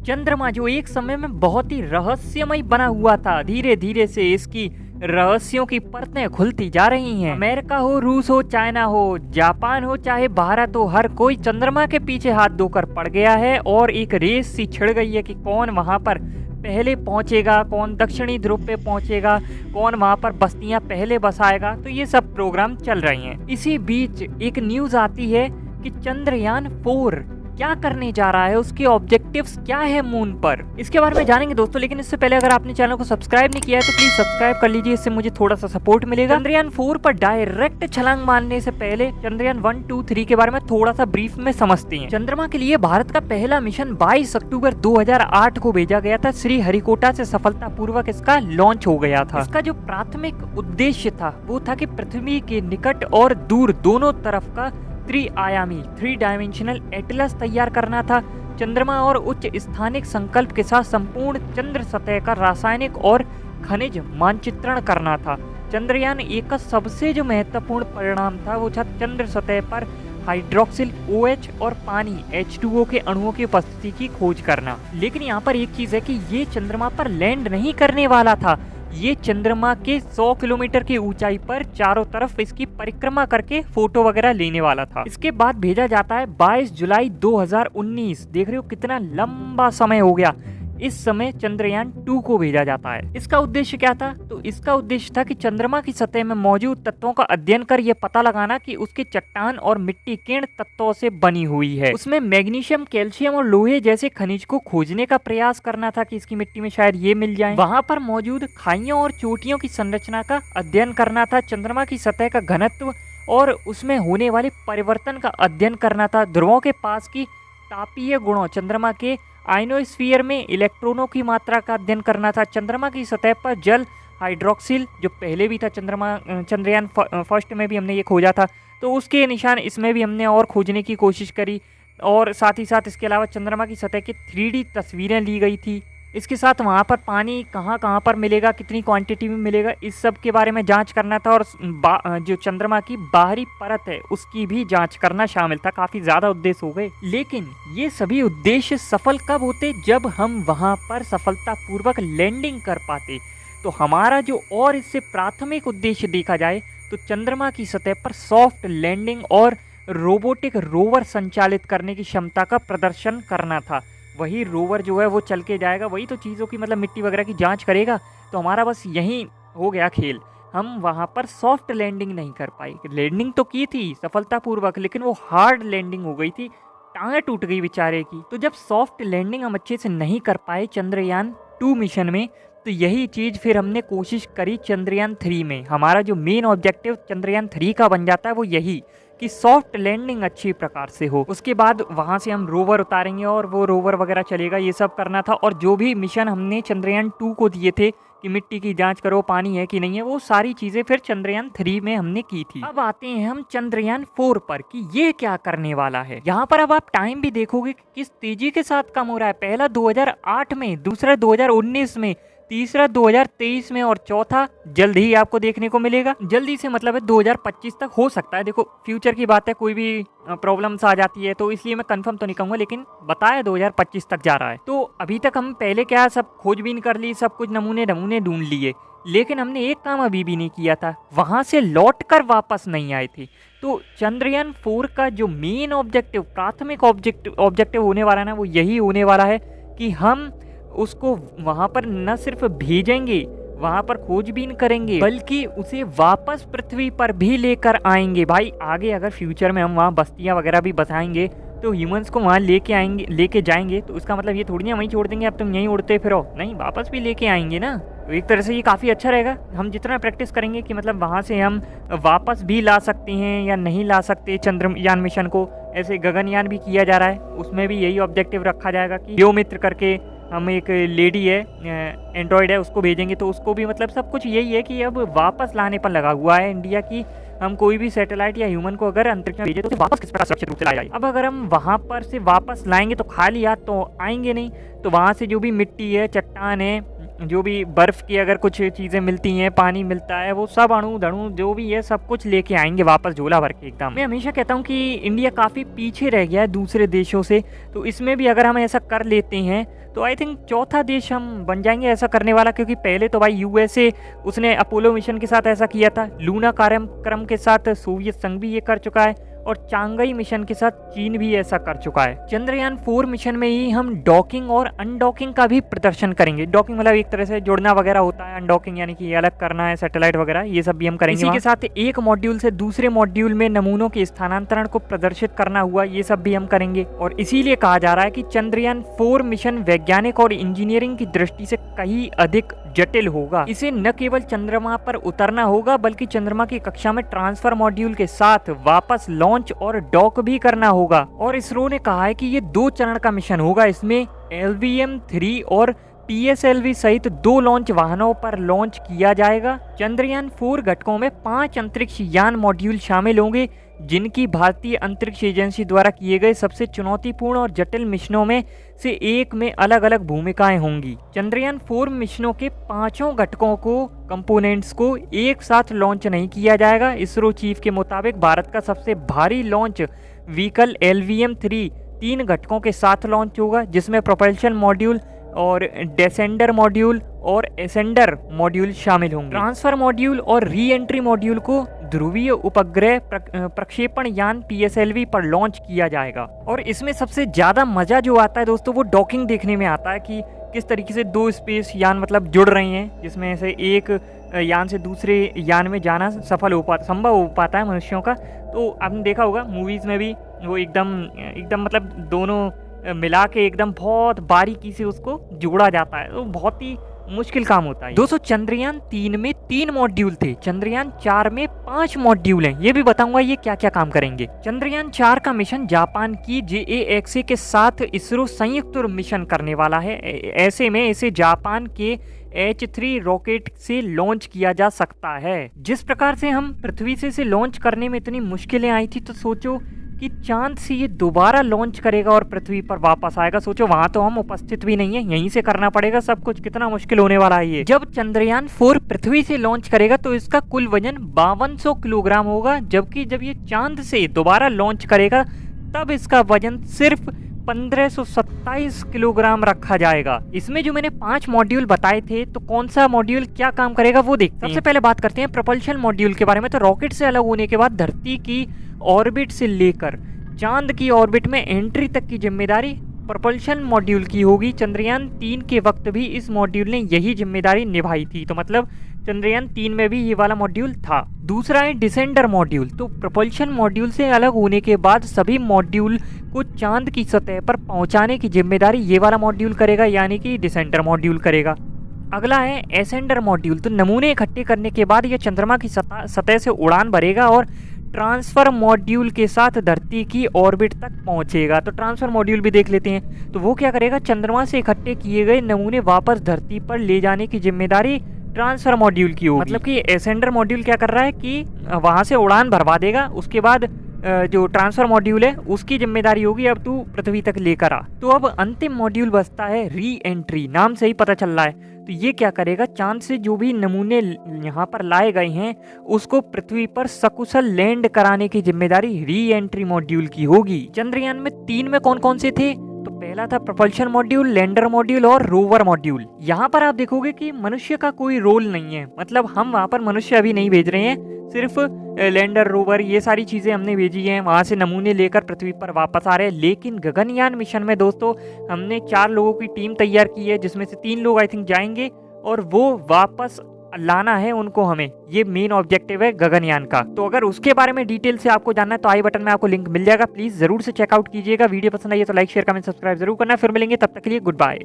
चंद्रमा जो एक समय में बहुत ही रहस्यमय बना हुआ था, धीरे धीरे से इसकी रहस्यों की परतें खुलती जा रही हैं। अमेरिका हो, रूस हो, चाइना हो, जापान हो, चाहे भारत हो, हर कोई चंद्रमा के पीछे हाथ धोकर पड़ गया है और एक रेस सी छिड़ गई है कि कौन वहां पर पहले पहुंचेगा, कौन दक्षिणी ध्रुव पे पहुंचेगा, कौन वहां पर बस्तियां पहले बसाएगा। तो ये सब प्रोग्राम चल रहे हैं। इसी बीच एक न्यूज आती है कि चंद्रयान 4 क्या करने जा रहा है, उसके ऑब्जेक्टिव्स क्या है मून पर, इसके बारे में जानेंगे दोस्तों। लेकिन इससे पहले अगर आपने चैनल को सब्सक्राइब नहीं किया है तो प्लीज सब्सक्राइब कर लीजिए, इससे मुझे थोड़ा सा सपोर्ट मिलेगा। चंद्रयान 4 पर डायरेक्ट छलांग मारने से पहले चंद्रयान 1, 2, 3 के बारे में थोड़ा सा ब्रीफ में समझते हैं। चंद्रमा के लिए भारत का पहला मिशन 22 अक्टूबर 2008 को भेजा गया था। श्रीहरिकोटा से सफलतापूर्वक इसका लॉन्च हो गया था। इसका जो प्राथमिक उद्देश्य था वो था कि पृथ्वी के निकट और दूर दोनों तरफ का त्रिआयामी 3 डायमेंशनल एटलस तैयार करना था। चंद्रमा और उच्च स्थानिक संकल्प के साथ संपूर्ण चंद्र सतह का रासायनिक और खनिज मानचित्रण करना था। चंद्रयान 1 का सबसे जो महत्वपूर्ण परिणाम था वो था चंद्र सतह पर हाइड्रोक्सिल OH और पानी H2O के अणुओं की उपस्थिति की खोज करना। लेकिन यहाँ पर एक चीज है कि ये चंद्रमा पर लैंड नहीं करने वाला था। ये चंद्रमा के 100 किलोमीटर की ऊंचाई पर चारों तरफ इसकी परिक्रमा करके फोटो वगैरह लेने वाला था। इसके बाद भेजा जाता है 22 जुलाई 2019। देख रहे हो कितना लंबा समय हो गया। इस समय चंद्रयान 2 को भेजा जाता है। इसका उद्देश्य क्या था? तो इसका उद्देश्य था कि चंद्रमा की सतह में मौजूद तत्वों का अध्ययन कर यह पता लगाना कि उसके चट्टान और मिट्टी किन तत्वों से बनी हुई है। उसमें मैग्नीशियम, कैल्शियम और लोहे जैसे खनिज को खोजने का प्रयास करना था कि इसकी मिट्टी में शायद ये मिल जाए। वहां पर मौजूद खाइयों और चोटियों की संरचना का अध्ययन करना था। चंद्रमा की सतह का घनत्व और उसमें होने वाले परिवर्तन का अध्ययन करना था। ध्रुवों के पास की तापीय गुणों, चंद्रमा के आयनोस्फीयर में इलेक्ट्रॉनों की मात्रा का अध्ययन करना था। चंद्रमा की सतह पर जल हाइड्रोक्सिल जो पहले भी था चंद्रयान फर्स्ट में भी हमने ये खोजा था, तो उसके निशान इसमें भी हमने और खोजने की कोशिश करी। और साथ ही साथ इसके अलावा चंद्रमा की सतह की 3D तस्वीरें ली गई थी। इसके साथ वहाँ पर पानी कहाँ कहाँ पर मिलेगा, कितनी क्वांटिटी में मिलेगा, इस सब के बारे में जांच करना था। और जो चंद्रमा की बाहरी परत है उसकी भी जांच करना शामिल था। काफ़ी ज़्यादा उद्देश्य हो गए। लेकिन ये सभी उद्देश्य सफल कब होते? जब हम वहाँ पर सफलतापूर्वक लैंडिंग कर पाते। तो हमारा जो और इससे प्राथमिक उद्देश्य देखा जाए तो चंद्रमा की सतह पर सॉफ्ट लैंडिंग और रोबोटिक रोवर संचालित करने की क्षमता का प्रदर्शन करना था। वही रोवर जो है वो चल के जाएगा, वही तो चीज़ों की मतलब मिट्टी वगैरह की जांच करेगा। तो हमारा बस यही हो गया खेल। हम वहाँ पर सॉफ्ट लैंडिंग नहीं कर पाए। लैंडिंग तो की थी सफलतापूर्वक, लेकिन वो हार्ड लैंडिंग हो गई थी, टांगें टूट गई बेचारे की। तो जब सॉफ्ट लैंडिंग हम अच्छे से नहीं कर पाए चंद्रयान 2 मिशन में, तो यही चीज़ फिर हमने कोशिश करी चंद्रयान 3 में। हमारा जो मेन ऑब्जेक्टिव चंद्रयान 3 का बन जाता है वो यही कि सॉफ्ट लैंडिंग अच्छी प्रकार से हो। उसके बाद वहाँ से हम रोवर उतारेंगे और वो रोवर वगैरह चलेगा, ये सब करना था। और जो भी मिशन हमने चंद्रयान 2 को दिए थे कि मिट्टी की जांच करो, पानी है कि नहीं है, वो सारी चीज़ें फिर चंद्रयान 3 में हमने की थी। अब आते हैं हम चंद्रयान 4 पर कि ये क्या करने वाला है। यहाँ पर अब आप टाइम भी देखोगे कि किस तेजी के साथ कम हो रहा है। पहला 2008 में, दूसरा 2019 में, तीसरा 2023 में और चौथा जल्द ही आपको देखने को मिलेगा। जल्दी से मतलब है 2025 तक हो सकता है। देखो फ्यूचर की बात है, कोई भी प्रॉब्लम्स आ जाती है, तो इसलिए मैं कंफर्म तो नहीं कहूँगा, लेकिन बताया 2025 तक जा रहा है। तो अभी तक हम पहले क्या सब खोजबीन कर ली, सब कुछ नमूने ढूंढ लिए, लेकिन हमने एक काम अभी भी नहीं किया था, वहां से लौट कर वापस नहीं आए थे। तो चंद्रयान 4 का जो मेन ऑब्जेक्टिव, प्राथमिक ऑब्जेक्टिव होने वाला है ना, वो यही होने वाला है कि हम उसको वहां पर न सिर्फ भेजेंगे, वहां पर खोजबीन करेंगे, बल्कि उसे वापस पृथ्वी पर भी लेकर आएंगे। भाई आगे अगर फ्यूचर में हम वहां बस्तियां वगैरह भी बसाएंगे तो ह्यूमंस को वहां लेके जाएंगे, तो उसका मतलब ये थोड़ी ना वहीं छोड़ देंगे, अब तुम यहीं उड़ते फिरो, नहीं, वापस भी लेके आएंगे ना। तो एक तरह से ये काफ़ी अच्छा रहेगा। हम जितना प्रैक्टिस करेंगे कि मतलब वहाँ से हम वापस भी ला सकते हैं या नहीं ला सकते चंद्रयान मिशन को। ऐसे गगनयान भी किया जा रहा है, उसमें भी यही ऑब्जेक्टिव रखा जाएगा कि योमित्र करके हम एक लेडी है, एंड्रॉयड है, उसको भेजेंगे। तो उसको भी मतलब सब कुछ यही है कि अब वापस लाने पर लगा हुआ है इंडिया की। हम कोई भी सैटेलाइट या ह्यूमन को अगर अंतरिक्ष में भेजे तो उसे वापस किस प्रकार सुरक्षित रूप से लाया जाए। अब अगर हम वहाँ पर से वापस लाएंगे तो खाली हाथ तो आएंगे नहीं, तो वहाँ से जो भी मिट्टी है, चट्टान है, जो भी बर्फ़ की अगर कुछ चीज़ें मिलती हैं, पानी मिलता है, वो सब अणु धणु जो भी है सब कुछ लेके आएंगे वापस झोला भर के एकदम। मैं हमेशा कहता हूँ कि इंडिया काफ़ी पीछे रह गया है दूसरे देशों से, तो इसमें भी अगर हम ऐसा कर लेते हैं तो आई थिंक चौथा देश हम बन जाएंगे ऐसा करने वाला, क्योंकि पहले तो भाई यूएसए उसने अपोलो मिशन के साथ ऐसा किया था, लूना कार्यक्रम के साथ सोवियत संघ भी ये कर चुका है, और चांगई मिशन के साथ चीन भी ऐसा कर चुका है। चंद्रयान 4 मिशन में ही हम डॉकिंग और अनडॉकिंग का भी प्रदर्शन करेंगे। डॉकिंग मतलब एक तरह से जुड़ना वगैरह होता है, अनडॉकिंग यानी कि अलग करना है सैटेलाइट वगैरह, ये सब भी हम करेंगे। इसी के साथ एक मॉड्यूल से दूसरे मॉड्यूल में नमूनों के स्थानांतरण को प्रदर्शित करना हुआ, ये सब भी हम करेंगे। और इसीलिए कहा जा रहा है कि चंद्रयान 4 मिशन वैज्ञानिक और इंजीनियरिंग की दृष्टि से कहीं अधिक जटिल होगा। इसे न केवल चंद्रमा पर उतरना होगा बल्कि चंद्रमा की कक्षा में ट्रांसफर मॉड्यूल के साथ वापस लॉन्च और डॉक भी करना होगा। और इसरो ने कहा है कि ये 2 चरण का मिशन होगा। इसमें LVM-3 और PSLV सहित 2 लॉन्च वाहनों पर लॉन्च किया जाएगा। चंद्रयान 4 घटकों में 5 अंतरिक्ष यान मॉड्यूल शामिल होंगे, जिनकी भारतीय अंतरिक्ष एजेंसी द्वारा किए गए सबसे चुनौतीपूर्ण और जटिल मिशनों में से एक में अलग अलग भूमिकाएं होंगी। चंद्रयान 4 मिशनों के 5 घटकों को कंपोनेंट्स को एक साथ लॉन्च नहीं किया जाएगा। इसरो चीफ के मुताबिक भारत का सबसे भारी लॉन्च व्हीकल LVM-3 3 घटकों के साथ लॉन्च होगा, जिसमें प्रोपल्शन मॉड्यूल और डेसेंडर मॉड्यूल और एसेंडर मॉड्यूल शामिल होंगे। ट्रांसफर मॉड्यूल और री एंट्री मॉड्यूल को ध्रुवीय उपग्रह प्रक्षेपण यान PSLV पर लॉन्च किया जाएगा। और इसमें सबसे ज्यादा मजा जो आता है दोस्तों वो डॉकिंग देखने में आता है कि किस तरीके से 2 स्पेस यान मतलब जुड़ रहे हैं, जिसमें से एक यान से दूसरे यान में जाना संभव हो पाता है मनुष्यों का। तो आपने देखा होगा मूवीज में भी वो एकदम मतलब दोनों मिला के एकदम बहुत बारीकी से उसको जोड़ा जाता है, तो बहुत ही मुश्किल काम होता है। दोस्तों चंद्रयान 3 में 3 मॉड्यूल थे, चंद्रयान 4 में 5 मॉड्यूल हैं। ये भी बताऊंगा ये क्या क्या काम करेंगे। चंद्रयान 4 का मिशन जापान की JAXA के साथ इसरो संयुक्त मिशन करने वाला है। ऐसे में इसे जापान के H3 रॉकेट से लॉन्च किया जा सकता है। जिस प्रकार से हम पृथ्वी से इसे लॉन्च करने में इतनी मुश्किलें आई थी, तो सोचो कि चांद से ये दोबारा लॉन्च करेगा और पृथ्वी पर वापस आएगा। सोचो वहां तो हम उपस्थित भी नहीं है, यहीं से करना पड़ेगा सब कुछ, कितना मुश्किल होने वाला है ये। जब चंद्रयान 4 पृथ्वी से लॉन्च करेगा तो इसका कुल वजन 5200 किलोग्राम होगा, जबकि जब ये चांद से दोबारा लॉन्च करेगा तब इसका वजन सिर्फ 1527 किलोग्राम रखा जाएगा। इसमें जो मैंने 5 मॉड्यूल बताए थे, तो कौन सा मॉड्यूल क्या काम करेगा वो देखते हैं। सबसे पहले बात करते हैं प्रपल्शन मॉड्यूल के बारे में। तो रॉकेट से अलग होने के बाद धरती की ऑर्बिट से लेकर चांद की ऑर्बिट में एंट्री तक की जिम्मेदारी प्रपल्शन मॉड्यूल की होगी। चंद्रयान 3 के वक्त भी इस मॉड्यूल ने यही जिम्मेदारी निभाई थी, तो मतलब चंद्रयान 3 में भी ये वाला मॉड्यूल था। दूसरा है डिसेंडर मॉड्यूल। तो प्रपल्शन मॉड्यूल से अलग होने के बाद सभी मॉड्यूल को चांद की सतह पर पहुंचाने की जिम्मेदारी ये वाला मॉड्यूल करेगा, यानी कि डिसेंडर मॉड्यूल करेगा। अगला है एसेंडर मॉड्यूल। तो नमूने इकट्ठे करने के बाद यह चंद्रमा की सतह से उड़ान भरेगा और ट्रांसफर मॉड्यूल के साथ धरती की ऑर्बिट तक पहुंचेगा। तो ट्रांसफर मॉड्यूल भी देख लेते हैं। तो वो क्या करेगा, चंद्रमा से इकट्ठे किए गए नमूने वापस धरती पर ले जाने की जिम्मेदारी ट्रांसफर मॉड्यूल की होगी। मतलब कि एसेंडर मॉड्यूल क्या कर रहा है कि वहां से उड़ान भरवा देगा, उसके बाद जो ट्रांसफर मॉड्यूल है उसकी जिम्मेदारी होगी अब तू पृथ्वी तक लेकर आ। तो अब अंतिम मॉड्यूल बचता है री एंट्री। नाम से ही पता चल रहा है। तो ये क्या करेगा, चांद से जो भी नमूने यहाँ पर लाए गए हैं उसको पृथ्वी पर सकुशल लैंड कराने की जिम्मेदारी री एंट्री मॉड्यूल की होगी। चंद्रयान में 3 में कौन कौन से थे, तो पहला था प्रोपल्शन मॉड्यूल, लैंडर मॉड्यूल और रोवर मॉड्यूल। यहाँ पर आप देखोगे कि मनुष्य का कोई रोल नहीं है, मतलब हम वहाँ पर मनुष्य अभी नहीं भेज रहे हैं, सिर्फ लैंडर रोवर ये सारी चीजें हमने भेजी हैं, वहां से नमूने लेकर पृथ्वी पर वापस आ रहे हैं। लेकिन गगनयान मिशन में दोस्तों हमने 4 लोगों की टीम तैयार की है, जिसमें से 3 लोग आई थिंक जाएंगे और वो वापस लाना है उनको हमें। ये मेन ऑब्जेक्टिव है गगनयान का। तो अगर उसके बारे में डिटेल से आपको जानना है तो आई बटन में आपको लिंक मिल जाएगा, प्लीज जरूर से चेकआउट कीजिएगा। वीडियो पसंद आई है तो लाइक शेयर कमेंट सब्सक्राइब जरूर करना। फिर मिलेंगे, तब तक के लिए गुड बाय।